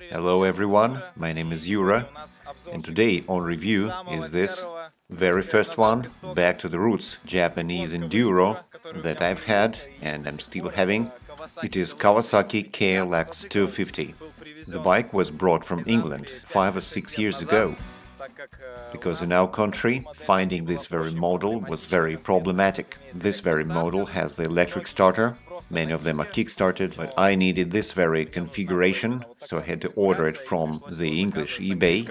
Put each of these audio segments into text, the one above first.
Hello everyone, my name is Yura, and today on review is this very first one, back to the roots, Japanese Enduro that I've had and I'm still having. It is Kawasaki KLX250. The bike was brought from England 5 or 6 years ago, because in our country finding this very model was very problematic. This very model has the electric starter. Many of them are kick-started, but I needed this very configuration, so I had to order it from the English eBay,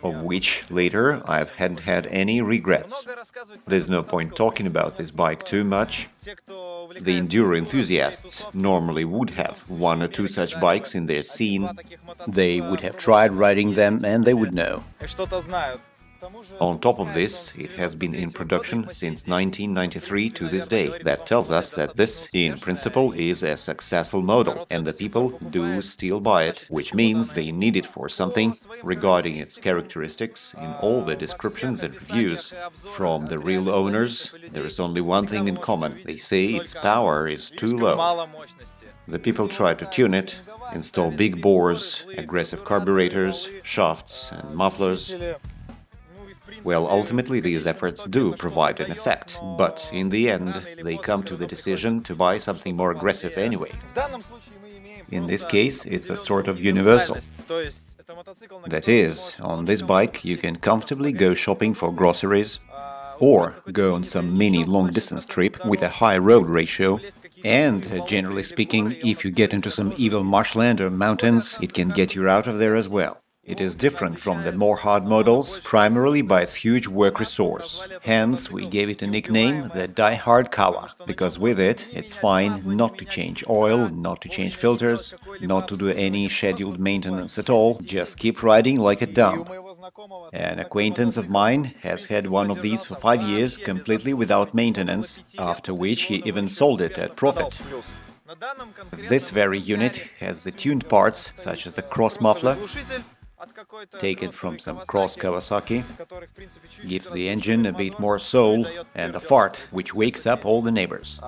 of which later I hadn't had any regrets. There's no point talking about this bike too much. The enduro enthusiasts normally would have 1 or 2 such bikes in their scene. They would have tried riding them and they would know. On top of this, it has been in production since 1993 to this day. That tells us that this, in principle, is a successful model, and the people do still buy it, which means they need it for something. Regarding its characteristics, in all the descriptions and reviews from the real owners, there is only one thing in common. They say its power is too low. The people try to tune it, install big bores, aggressive carburetors, shafts and mufflers. Well, ultimately these efforts do provide an effect, but in the end they come to the decision to buy something more aggressive anyway. In this case, it's a sort of universal. That is, on this bike you can comfortably go shopping for groceries, or go on some mini long-distance trip with a high road ratio, and, generally speaking, if you get into some evil marshland or mountains, it can get you out of there as well. It is different from the more hard models, primarily by its huge work resource. Hence, we gave it a nickname, the Die-Hard Kawa, because with it, it's fine not to change oil, not to change filters, not to do any scheduled maintenance at all, just keep riding like a dump. An acquaintance of mine has had one of these for 5 years, completely without maintenance, after which he even sold it at profit. This very unit has the tuned parts, such as the cross muffler, taken from some cross Kawasaki, gives the engine a bit more soul, and a fart, which wakes up all the neighbors.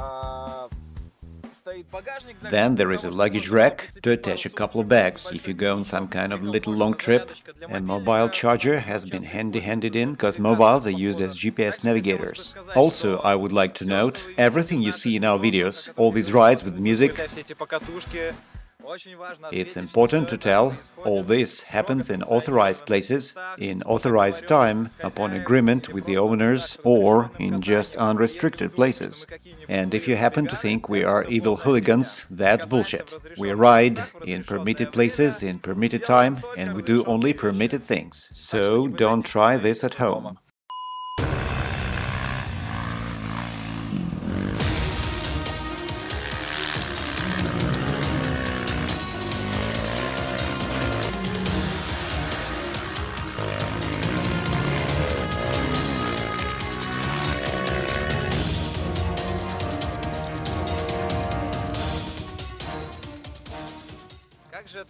Then there is a luggage rack to attach a couple of bags if you go on some kind of little long trip. A mobile charger has been handed in, because mobiles are used as GPS navigators. Also, I would like to note, everything you see in our videos, all these rides with music, it's important to tell, all this happens in authorized places, in authorized time, upon agreement with the owners, or in just unrestricted places. And if you happen to think we are evil hooligans, that's bullshit. We ride in permitted places, in permitted time, and we do only permitted things. So don't try this at home.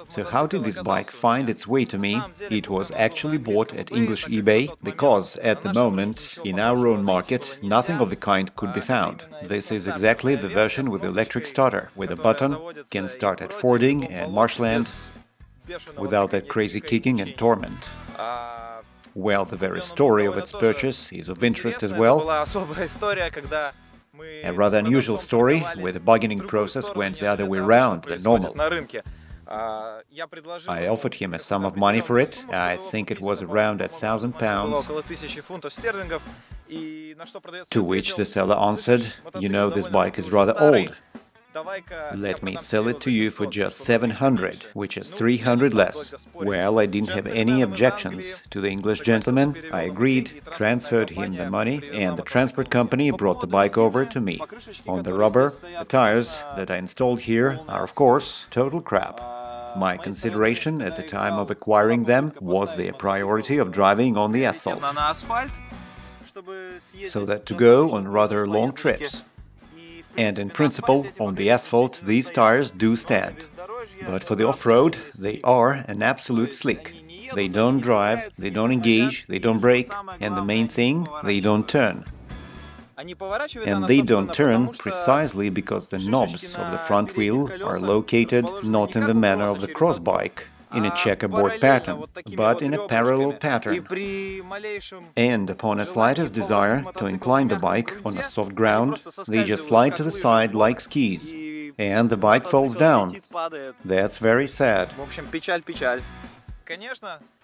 So how did this bike find its way to me? It was actually bought at English eBay, because at the moment, in our own market, nothing of the kind could be found. This is exactly the version with electric starter, with a button, can start at fording and marshland, without that crazy kicking and torment. Well, the very story of its purchase is of interest as well. A rather unusual story, where the bargaining process went the other way around than normal. I offered him a sum of money for it, I think it was around £1,000, to which the seller answered, "You know, this bike is rather old. Let me sell it to you for just 700, which is 300 less." Well, I didn't have any objections to the English gentleman. I agreed, transferred him the money, and the transport company brought the bike over to me. On the rubber, the tires that I installed here are, of course, total crap. My consideration at the time of acquiring them was the priority of driving on the asphalt, so that to go on rather long trips. And in principle, on the asphalt these tires do stand. But for the off-road, they are an absolute slick. They don't drive, they don't engage, they don't brake, and the main thing, they don't turn. And they don't turn precisely because the knobs of the front wheel are located not in the manner of the cross bike, in a checkerboard pattern, but in a parallel pattern. And upon a slightest desire to incline the bike on a soft ground, they just slide to the side like skis, and the bike falls down. That's very sad.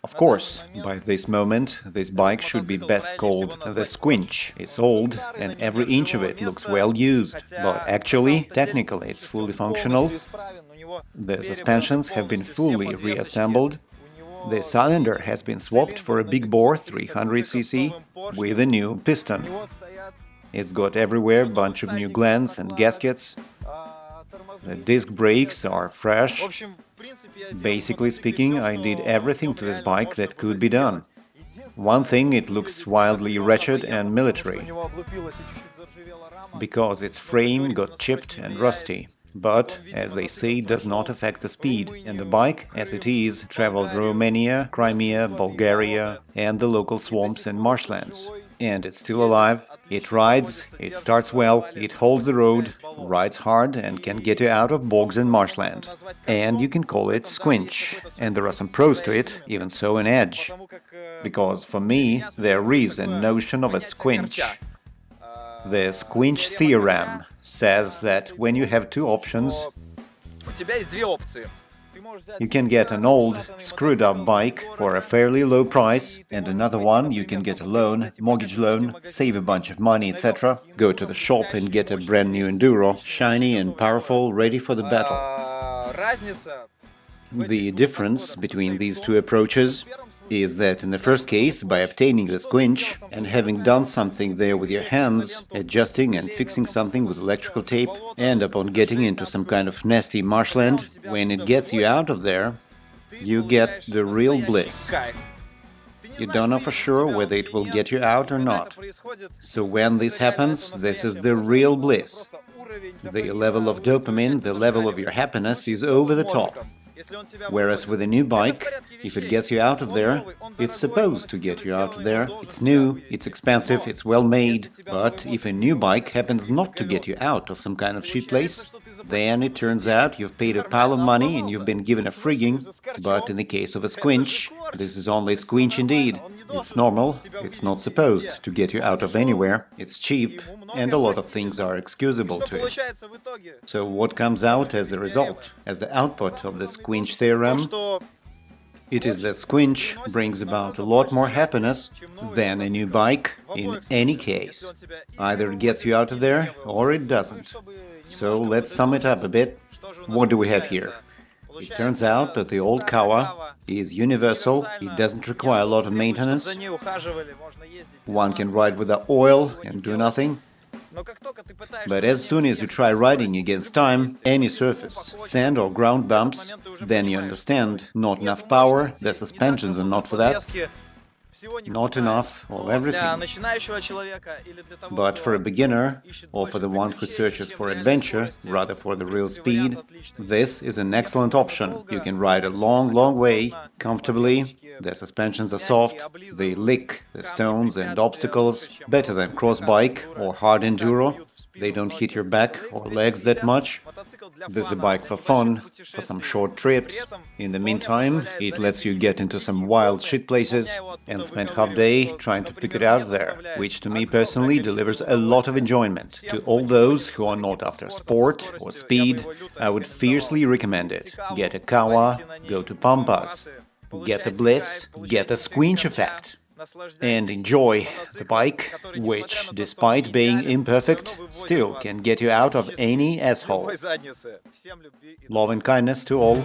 Of course, by this moment, this bike should be best called the Squinch. It's old, and every inch of it looks well used, but actually, technically, it's fully functional. The suspensions have been fully reassembled. The cylinder has been swapped for a big bore 300cc with a new piston. It's got everywhere a bunch of new glands and gaskets. The disc brakes are fresh. Basically speaking, I did everything to this bike that could be done. One thing, it looks wildly wretched and military, because its frame got chipped and rusty. But, as they say, it does not affect the speed, and the bike, as it is, traveled Romania, Crimea, Bulgaria, and the local swamps and marshlands. And it's still alive, it rides, it starts well, it holds the road, rides hard, and can get you out of bogs and marshland. And you can call it Squinch, and there are some pros to it, even so an edge. Because for me, there is a notion of a squinch. The Squinch theorem says that when you have two options, you can get an old, screwed-up bike for a fairly low price, and another one you can get a loan, mortgage loan, save a bunch of money, etc. Go to the shop and get a brand new Enduro, shiny and powerful, ready for the battle. The difference between these two approaches is that in the first case, by obtaining the Squinch and having done something there with your hands, adjusting and fixing something with electrical tape, and upon getting into some kind of nasty marshland, when it gets you out of there, you get the real bliss. You don't know for sure whether it will get you out or not. So when this happens, this is the real bliss. The level of dopamine, the level of your happiness is over the top. Whereas with a new bike, if it gets you out of there, it's supposed to get you out of there. It's new, it's expensive, it's well made. But if a new bike happens not to get you out of some kind of shit place, then it turns out you've paid a pile of money and you've been given a frigging. But in the case of a Squinch, this is only a Squinch indeed. It's normal, it's not supposed to get you out of anywhere, it's cheap, and a lot of things are excusable to it. So what comes out as a result, as the output of the Squinch theorem? It is that Squinch brings about a lot more happiness than a new bike in any case. Either it gets you out of there or it doesn't. So let's sum it up a bit. What do we have here? It turns out that the old Kawa is universal, it doesn't require a lot of maintenance. One can ride without oil and do nothing. But as soon as you try riding against time, any surface, sand or ground bumps, then you understand, not enough power, the suspensions are not for that, not enough of everything. But for a beginner, or for the one who searches for adventure, rather for the real speed, this is an excellent option. You can ride a long, long way, comfortably, the suspensions are soft, they lick the stones and obstacles better than cross-bike or hard enduro. They don't hit your back or legs that much. This is a bike for fun, for some short trips. In the meantime, it lets you get into some wild shit places and spend half day trying to pick it out there, which to me personally delivers a lot of enjoyment. To all those who are not after sport or speed, I would fiercely recommend it. Get a Kawa, go to Pampas. Get the bliss, get the Squinch effect. And enjoy the bike, which, despite being imperfect, still can get you out of any asshole. Love and kindness to all.